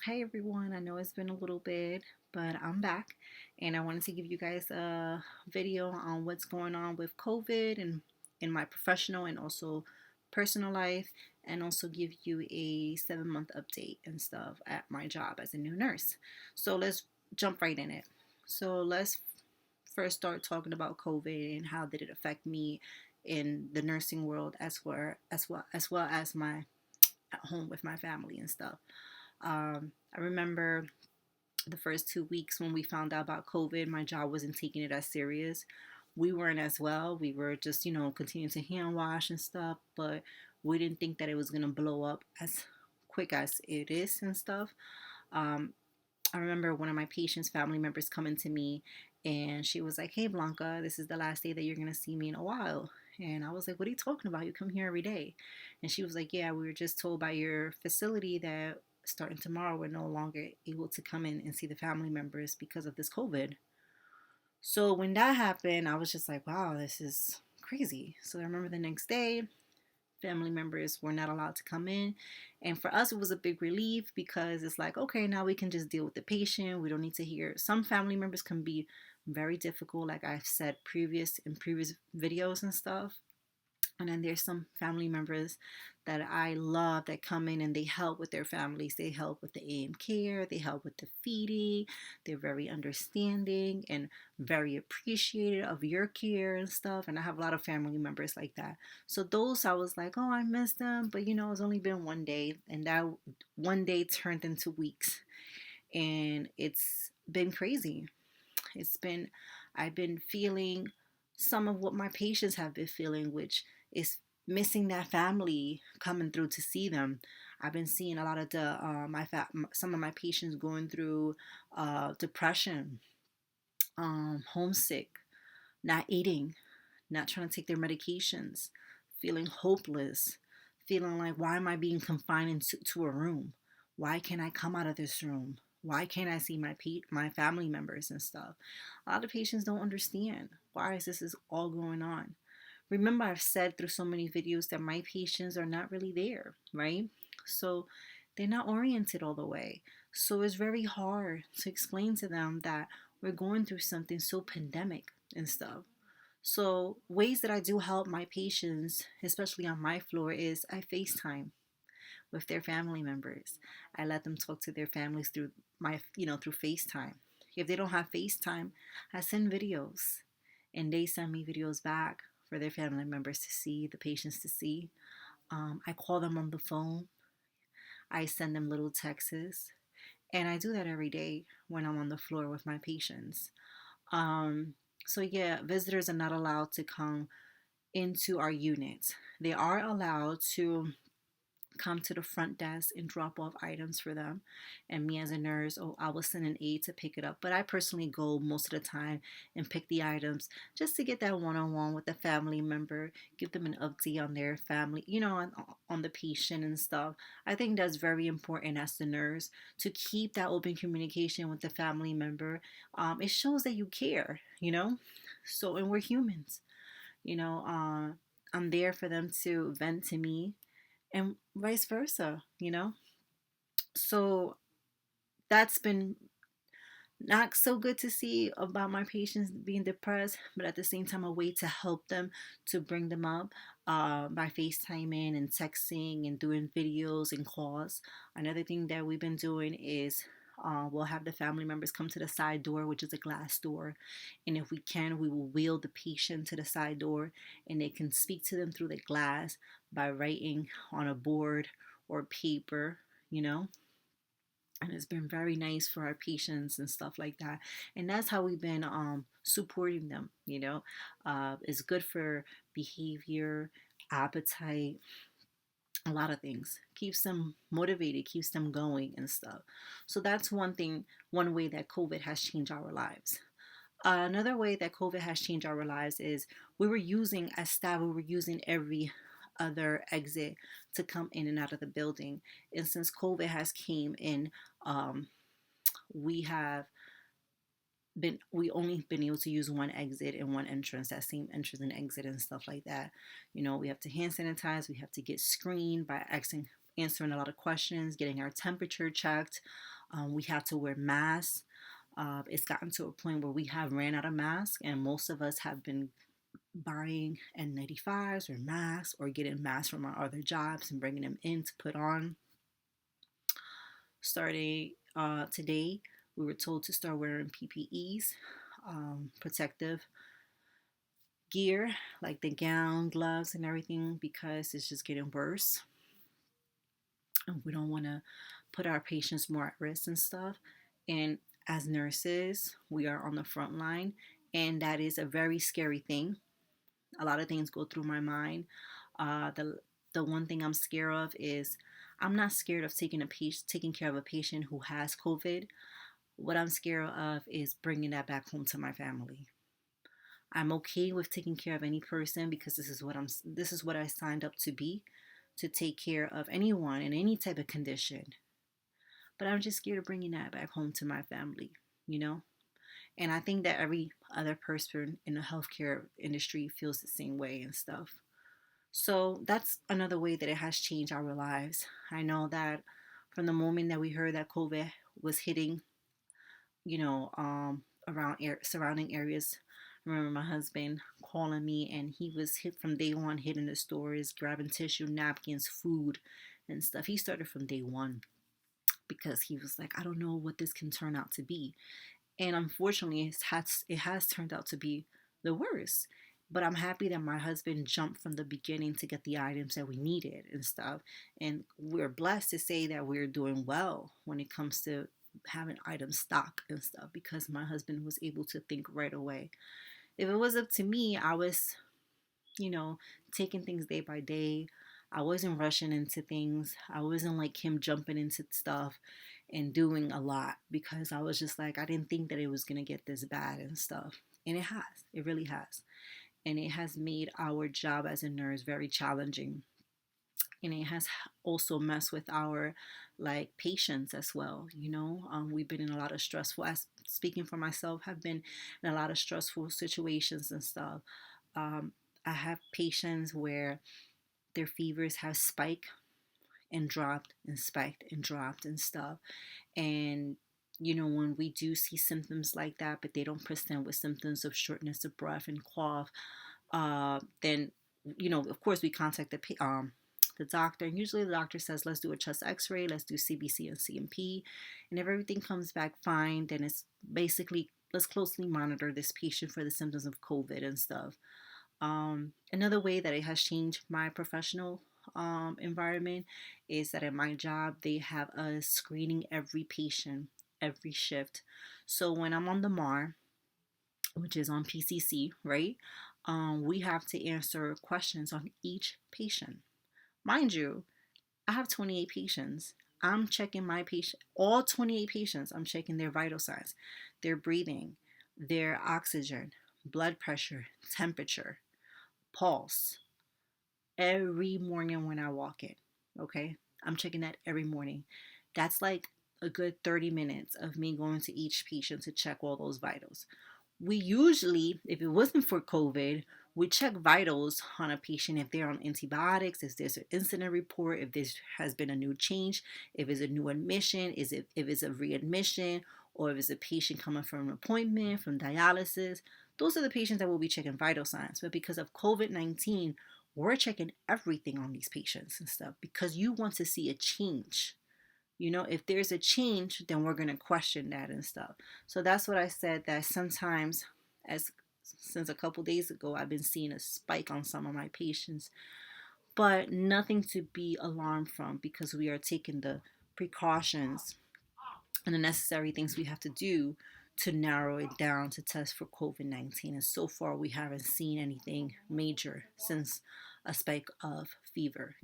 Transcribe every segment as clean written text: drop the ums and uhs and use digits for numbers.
Hey everyone, I know it's been a little bit, but I'm back and I wanted to give you guys a video on what's going on with COVID and in my professional and also personal life, and also give you a 7 month update and stuff at my job as a new nurse. So let's jump right in it. So let's first start talking about COVID and how did it affect me in the nursing world as well as my at home with my family and stuff. I remember the first 2 weeks when we found out about COVID, my job wasn't taking it as serious. We weren't as well. We were just, continuing to hand wash and stuff, but we didn't think that it was going to blow up as quick as it is and stuff. Um, I remember one of my patients' family members coming to me and she was like, "Hey, Blanca, this is the last day that you're going to see me in a while." And I was like, "What are you talking about? You come here every day." And she was like, "Yeah, we were just told by your facility that starting tomorrow, we're no longer able to come in and see the family members because of this COVID." So when that happened, I was just like, wow, this is crazy. So I remember the next day, family members were not allowed to come in. And for us, it was a big relief because it's like, okay, now we can just deal with the patient. We don't need to hear. Some family members can be very difficult, like I've said in previous videos and stuff. And then there's some family members that I love that come in and they help with their families. They help with the AM care, they help with the feeding. They're very understanding and very appreciative of your care and stuff. And I have a lot of family members like that. So those I was like, oh, I miss them. But it's only been one day. And that one day turned into weeks. And it's been crazy. It's been, I've been feeling some of what my patients have been feeling, which is missing that family coming through to see them. I've been seeing a lot of some of my patients going through depression, homesick, not eating, not trying to take their medications, feeling hopeless, feeling like, why am I being confined into a room? Why can't I come out of this room? Why can't I see my family members and stuff? A lot of patients don't understand why is all going on. Remember, I've said through so many videos that my patients are not really there, right? So they're not oriented all the way. So it's very hard to explain to them that we're going through something so pandemic and stuff. So, ways that I do help my patients, especially on my floor, is I FaceTime with their family members. I let them talk to their families through FaceTime. If they don't have FaceTime, I send videos and they send me videos back for their family members to see, the patients to see. I call them on the phone. I send them little texts. And I do that every day when I'm on the floor with my patients. Um, so yeah, visitors are not allowed to come into our units. They are allowed to come to the front desk and drop off items for them. And me as a nurse, oh, I will send an aide to pick it up. But I personally go most of the time and pick the items just to get that one-on-one with the family member, give them an update on their family, on the patient and stuff. I think that's very important as the nurse to keep that open communication with the family member. It shows that you care. So, and we're humans, you know. I'm there for them to vent to me and vice versa. So that's been not so good to see about my patients being depressed, but at the same time, a way to help them to bring them up by FaceTiming and texting and doing videos and calls. Another thing that we've been doing is we'll have the family members come to the side door, which is a glass door. And if we can, we will wheel the patient to the side door and they can speak to them through the glass by writing on a board or paper. And it's been very nice for our patients and stuff like that. And that's how we've been supporting them. It's good for behavior, appetite, a lot of things. Keeps them motivated, keeps them going and stuff. So that's one way that COVID has changed our lives. Another way that COVID has changed our lives is as staff, we were using every other exit to come in and out of the building. And since COVID has came in, we have we only been able to use one exit and one entrance, that same entrance and exit and stuff like that. We have to hand sanitize, we have to get screened by answering a lot of questions, getting our temperature checked. We had to wear masks. It's gotten to a point where we have ran out of masks, and most of us have been buying N95s or masks or getting masks from our other jobs and bringing them in to put on. Starting today, we were told to start wearing PPEs, protective gear, like the gown, gloves, and everything, because it's just getting worse. And we don't want to put our patients more at risk and stuff. And as nurses, we are on the front line, and that is a very scary thing. A lot of things go through my mind. The one thing I'm scared of is I'm not scared of taking care of a patient who has COVID. What I'm scared of is bringing that back home to my family. I'm okay with taking care of any person because this is what I signed up to be, to take care of anyone in any type of condition. But I'm just scared of bringing that back home to my family, you know? And I think that every other person in the healthcare industry feels the same way and stuff. So that's another way that it has changed our lives. I know that from the moment that we heard that COVID was hitting, around surrounding areas, I remember my husband calling me, and he was hit from day one, hitting the stores, grabbing tissue, napkins, food, and stuff. He started from day one because he was like, I don't know what this can turn out to be. And unfortunately, it has turned out to be the worst. But I'm happy that my husband jumped from the beginning to get the items that we needed and stuff. And we're blessed to say that we're doing well when it comes to having items stock and stuff, because my husband was able to think right away. If it was up to me, I was, you know, taking things day by day. I wasn't rushing into things. I wasn't like him jumping into stuff and doing a lot, because I was just like, I didn't think that it was going to get this bad and stuff. And it has. It really has. And it has made our job as a nurse very challenging. And it has also messed with our like patients as well. We've been in a lot of stressful, as speaking for myself, have been in a lot of stressful situations and stuff. um, I have patients where their fevers have spiked and dropped and spiked and dropped and stuff. And when we do see symptoms like that, but they don't present with symptoms of shortness of breath and cough, then of course we contact the doctor, and usually the doctor says, let's do a chest x-ray, let's do CBC and CMP, and if everything comes back fine, then it's basically, let's closely monitor this patient for the symptoms of COVID and stuff. Another way that it has changed my professional environment is that at my job, they have us screening every patient every shift. So when I'm on the MAR, which is on PCC, right? We have to answer questions on each patient. Mind you, I have 28 patients. I'm checking my patient, all 28 patients. I'm checking their vital signs, their breathing, their oxygen, blood pressure, temperature, pulse, every morning when I walk in. Okay, I'm checking that every morning. That's like a good 30 minutes of me going to each patient to check all those vitals. We usually, if it wasn't for COVID, we check vitals on a patient if they're on antibiotics, if there's an incident report, if there has been a new change, if it's a new admission, if it's a readmission, or if it's a patient coming from an appointment, from dialysis. Those are the patients that will be checking vital signs. But because of COVID-19, we're checking everything on these patients and stuff, because you want to see a change. If there's a change, then we're going to question that and stuff. So that's what I said, that sometimes, as since a couple days ago, I've been seeing a spike on some of my patients, but nothing to be alarmed from, because we are taking the precautions and the necessary things we have to do to narrow it down to test for COVID-19. And so far, we haven't seen anything major since a spike of fever.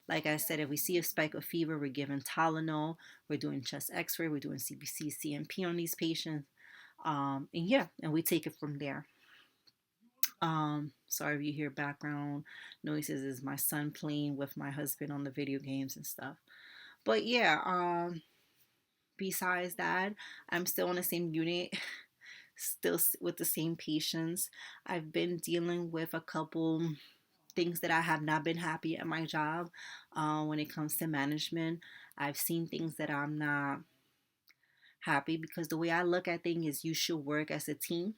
Like I said, if we see a spike of fever, we're giving Tylenol, we're doing chest x-ray, we're doing CBC, CMP on these patients. And we take it from there. Sorry if you hear background noises, is my son playing with my husband on the video games and stuff. But yeah, besides that, I'm still on the same unit, still with the same patients. I've been dealing with a couple things that I have not been happy at my job. When it comes to management, I've seen things that I'm not happy, because the way I look at things is you should work as a team.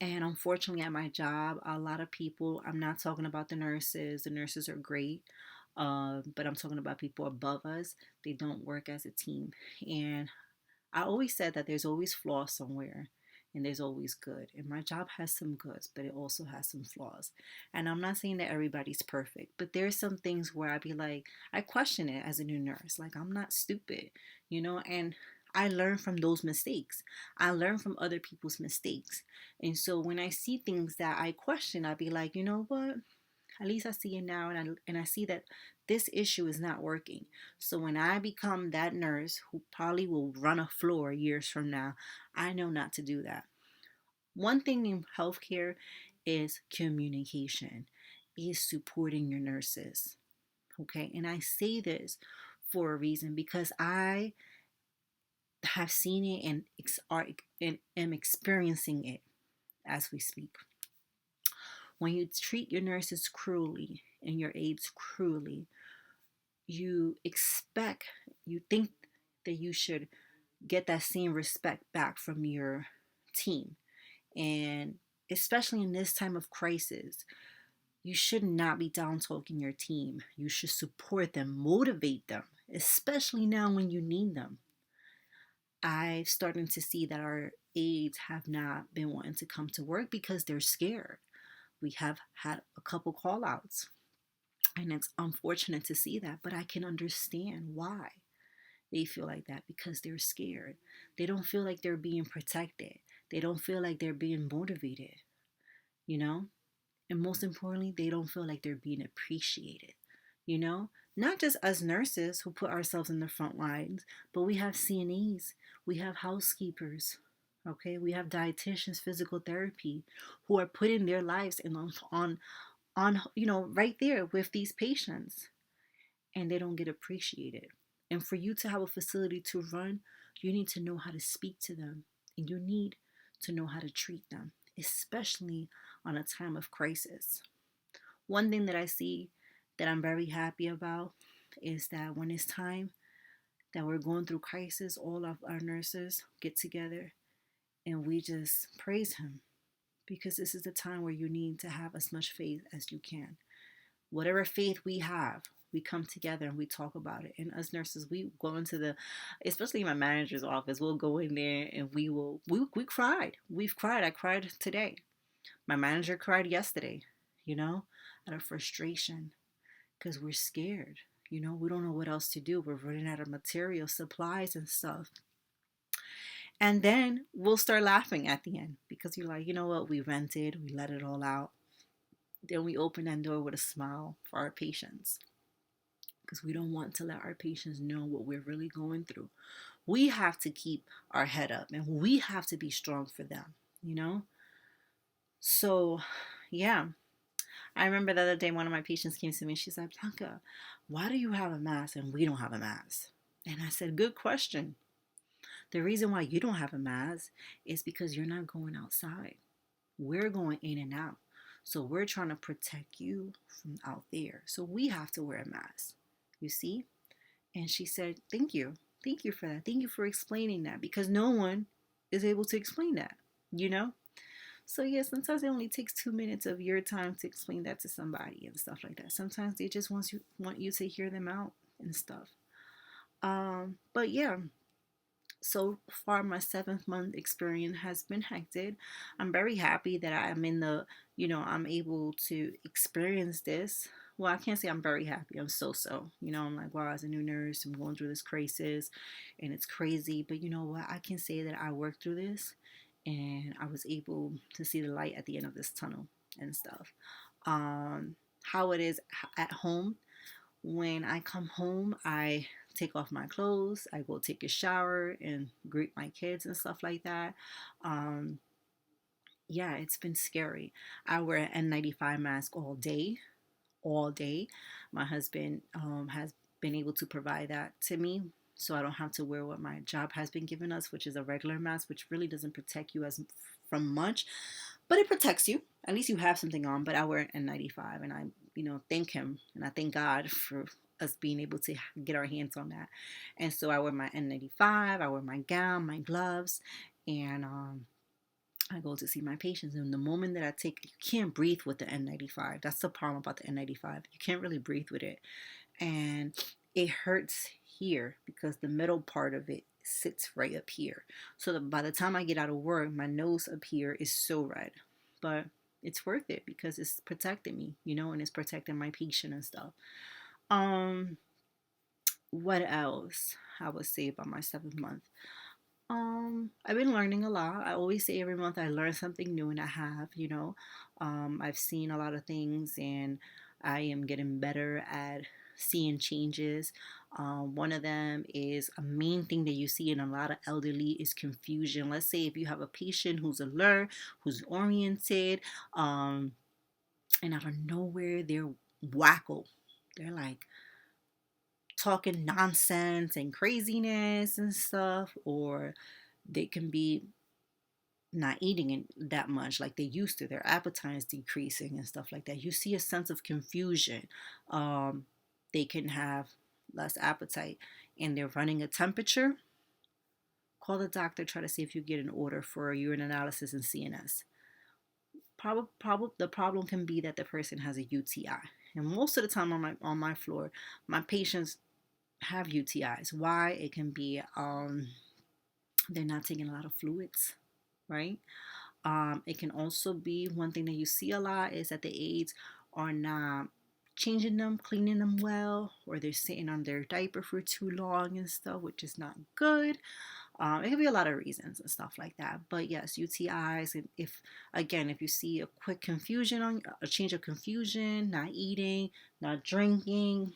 And unfortunately, at my job, a lot of people, I'm not talking about the nurses are great, but I'm talking about people above us, they don't work as a team. And I always said that there's always flaws somewhere, and there's always good. And my job has some goods, but it also has some flaws. And I'm not saying that everybody's perfect, but there's some things where I be like, I question it as a new nurse. Like, I'm not stupid, and I learn from those mistakes. I learn from other people's mistakes. And so when I see things that I question, I'd be like, you know what? At least I see it now, and I see that this issue is not working. So when I become that nurse who probably will run a floor years from now, I know not to do that. One thing in healthcare is communication, is supporting your nurses. Okay, and I say this for a reason, because I have seen it and am experiencing it as we speak. When you treat your nurses cruelly and your aides cruelly, you expect, you think that you should get that same respect back from your team. And especially in this time of crisis, you should not be down talking your team. You should support them, motivate them, especially now when you need them. I've started to see that our aides have not been wanting to come to work because they're scared. We have had a couple call outs, and it's unfortunate to see that, but I can understand why they feel like that, because they're scared. They don't feel like they're being protected. They don't feel like they're being motivated, you know? And most importantly, they don't feel like they're being appreciated, you know? Not just us nurses who put ourselves in the front lines, but we have CNAs, we have housekeepers, okay? We have dietitians, physical therapy, who are putting their lives in on right there with these patients, and they don't get appreciated. And for you to have a facility to run, you need to know how to speak to them, and you need to know how to treat them, especially on a time of crisis. One thing that I see that I'm very happy about is that when it's time that we're going through crisis, all of our nurses get together and we just praise him, because this is the time where you need to have as much faith as you can. Whatever faith we have, we come together and we talk about it. And us nurses, we go into especially my manager's office, we'll go in there and we cried. We've cried. I cried today. My manager cried yesterday, out of frustration, because we're scared. We don't know what else to do. We're running out of material, supplies, and stuff. And then we'll start laughing at the end, because you're like, you know what? We rented, we let it all out. Then we open that door with a smile for our patients, because we don't want to let our patients know what we're really going through. We have to keep our head up, and we have to be strong for them. So, yeah. I remember the other day one of my patients came to me and she's like, Blanca, why do you have a mask and we don't have a mask? And I said, good question. The reason why you don't have a mask is because you're not going outside. We're going in and out. So we're trying to protect you from out there. So we have to wear a mask. You see? And she said, thank you. Thank you for that. Thank you for explaining that, because no one is able to explain that. So yeah, sometimes it only takes 2 minutes of your time to explain that to somebody and stuff like that. Sometimes they just want you to hear them out and stuff. But yeah, so far my 7th month experience has been hectic. I'm very happy that I'm I'm able to experience this. Well, I can't say I'm very happy. I'm so. I'm like, wow, as a new nurse, I'm going through this crisis and it's crazy. But you know what? I can say that I worked through this and I was able to see the light at the end of this tunnel and stuff. How it is at home. When I come home, I take off my clothes, I go take a shower and greet my kids and stuff like that. Um, yeah, it's been scary. I wear an N95 mask all day, all day. My husband has been able to provide that to me, so I don't have to wear what my job has been giving us, which is a regular mask, which really doesn't protect you as from much. But it protects you. At least you have something on. But I wear an N95, and I, thank him and I thank God for us being able to get our hands on that. And so I wear my N95, I wear my gown, my gloves, and I go to see my patients. And the moment that you can't breathe with the N95. That's the problem about the N95. You can't really breathe with it. And it hurts here because the middle part of it sits right up here. So that by the time I get out of work, my nose up here is so red. But it's worth it because it's protecting me, and it's protecting my patient and stuff. Um, what else I would say about my 7th month? I've been learning a lot. I always say every month I learn something new, and I have. I've seen a lot of things, and I am getting better at seeing changes. One of them is a main thing that you see in a lot of elderly is confusion. Let's say if you have a patient who's alert, who's oriented, and out of nowhere they're wacko. They're like talking nonsense and craziness and stuff, or they can be not eating it that much like they used to. Their appetite is decreasing and stuff like that. You see a sense of confusion. They can have less appetite and they're running a temperature. Call the doctor, try to see if you get an order for a urine analysis and CNS. The problem can be that the person has a UTI. And most of the time on my floor, my patients have UTIs. Why? It can be they're not taking a lot of fluids, right? It can also be one thing that you see a lot is that the aides are not changing them, cleaning them well, or they're sitting on their diaper for too long and stuff, which is not good. It can be a lot of reasons and stuff like that. But yes, UTIs. And if you see a quick confusion on a change of confusion, not eating, not drinking,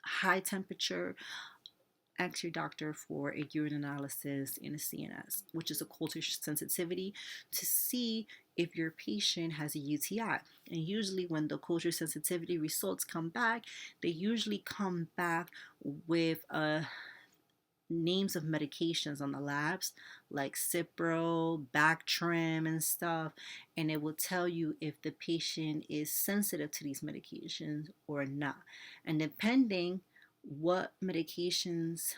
high temperature, ask your doctor for a urine analysis and a CNS, which is a culture sensitivity, to see if your patient has a UTI. And usually when the culture sensitivity results come back, they usually come back with names of medications on the labs like Cipro, Bactrim and stuff, and it will tell you if the patient is sensitive to these medications or not. And depending what medications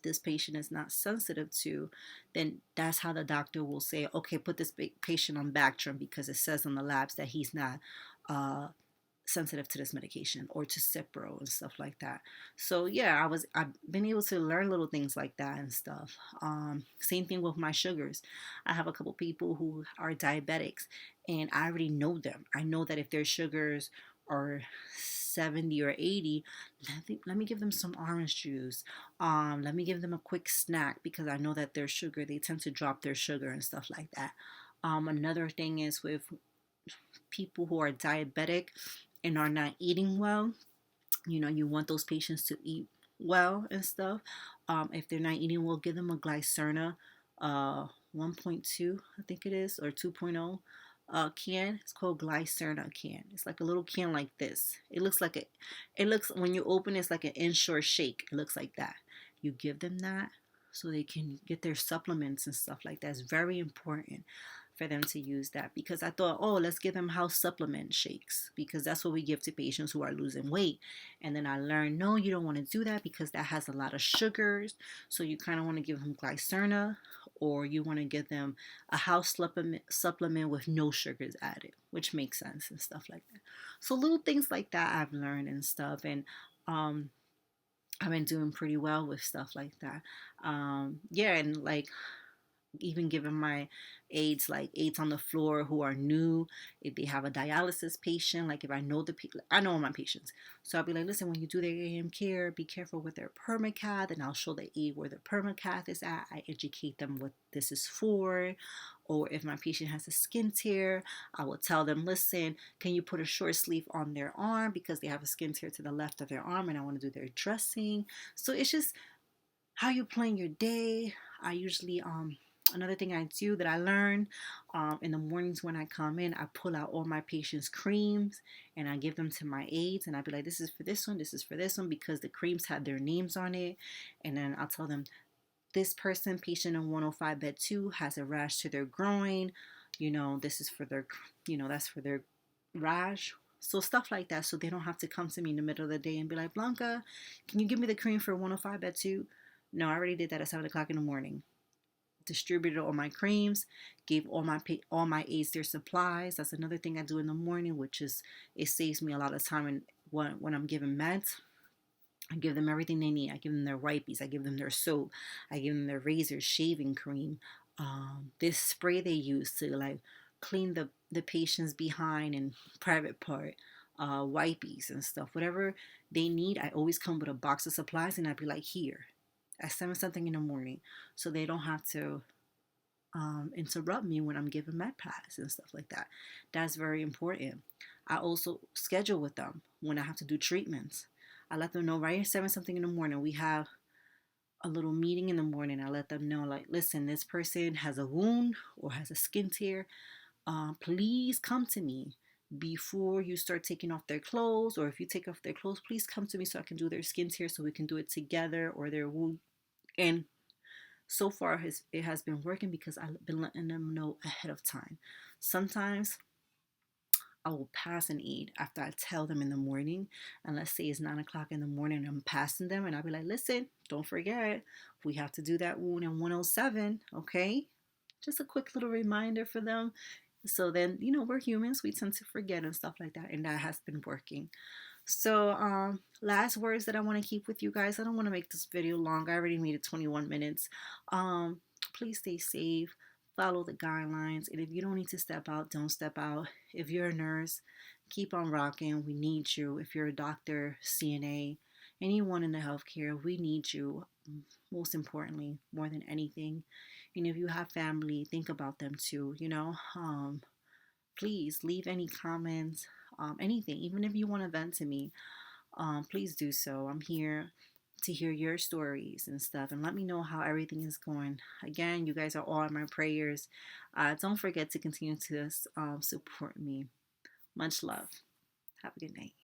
this patient is not sensitive to, then that's how the doctor will say, okay, put this patient on Bactrim because it says on the labs that he's not sensitive to this medication or to Cipro and stuff like that. So yeah, I've been able to learn little things like that and stuff. Same thing with my sugars. I have a couple people who are diabetics and I already know them. I know that if their sugars are 70 or 80, let me give them some orange juice. Let me give them a quick snack because I know that their sugar, they tend to drop their sugar and stuff like that. Another thing is with people who are diabetic and are not eating well, you want those patients to eat well and stuff. If they're not eating well, give them a glycerna 1.2, I think it is, or 2.0 can. It's called glycerna can. It's like a little can like this. When you open it's like an inshore shake. It looks like that. You give them that so they can get their supplements and stuff like that. It's very important for them to use that, because I thought, oh, let's give them house supplement shakes because that's what we give to patients who are losing weight. And then I learned, no, you don't want to do that because that has a lot of sugars. So you kind of want to give them glycerna, or you want to give them a house supplement with no sugars added, which makes sense and stuff like that. So little things like that I've learned and stuff. And I've been doing pretty well with stuff like that. Yeah, and like even giving my aides on the floor who are new, if they have a dialysis patient, like if I know I know my patients, so I'll be like, listen, when you do their AM care, be careful with their permacath, and I'll show the aide where the permacath is at. I educate them what this is for. Or if my patient has a skin tear, I will tell them, listen, can you put a short sleeve on their arm because they have a skin tear to the left of their arm and I want to do their dressing. So it's just how you plan your day. I usually another thing I do that I learned in the mornings when I come in, I pull out all my patients' creams and I give them to my aides, and I be like, this is for this one, this is for this one, because the creams have their names on it. And then I'll tell them, this person, patient in 105 bed 2, has a rash to their groin. this is for their, that's for their rash. So stuff like that, so they don't have to come to me in the middle of the day and be like, Blanca, can you give me the cream for 105 at 2? No, I already did that at 7 o'clock in the morning. Distributed all my creams, gave all my aides their supplies. That's another thing I do in the morning, which is it saves me a lot of time when I'm giving meds. I give them everything they need. I give them their wipes. I give them their soap. I give them their razors, shaving cream. This spray they use to like clean the patient's behind and private part. Wipes and stuff. Whatever they need, I always come with a box of supplies, and I'd be like, here, at 7 something in the morning, so they don't have to interrupt me when I'm giving med pads and stuff like that. That's very important. I also schedule with them when I have to do treatments. I let them know right at 7 something in the morning. We have a little meeting in the morning. I let them know, like, listen, this person has a wound or has a skin tear. Please come to me before you start taking off their clothes, or if you take off their clothes, please come to me so I can do their skin tear, so we can do it together, or their wound. And so far it has been working because I've been letting them know ahead of time. Sometimes I will pass an aid after I tell them in the morning, and let's say it's 9 o'clock in the morning and I'm passing them, and I'll be like, listen, don't forget, we have to do that wound in 107, okay? Just a quick little reminder for them. So then, we're humans, we tend to forget and stuff like that, and that has been working. So last words that I want to keep with you guys. I don't want to make this video long. I already made it 21 minutes. Please stay safe, follow the guidelines, and if you don't need to step out, don't step out. If you're a nurse, keep on rocking. We need you. If you're a doctor, CNA, anyone in the healthcare, we need you, most importantly, more than anything. And if you have family, think about them too. Please leave any comments, anything, even if you want to vent to me, please do so. I'm here to hear your stories and stuff, and let me know how everything is going. Again, you guys are all in my prayers. Don't forget to continue to support me. Much love. Have a good night.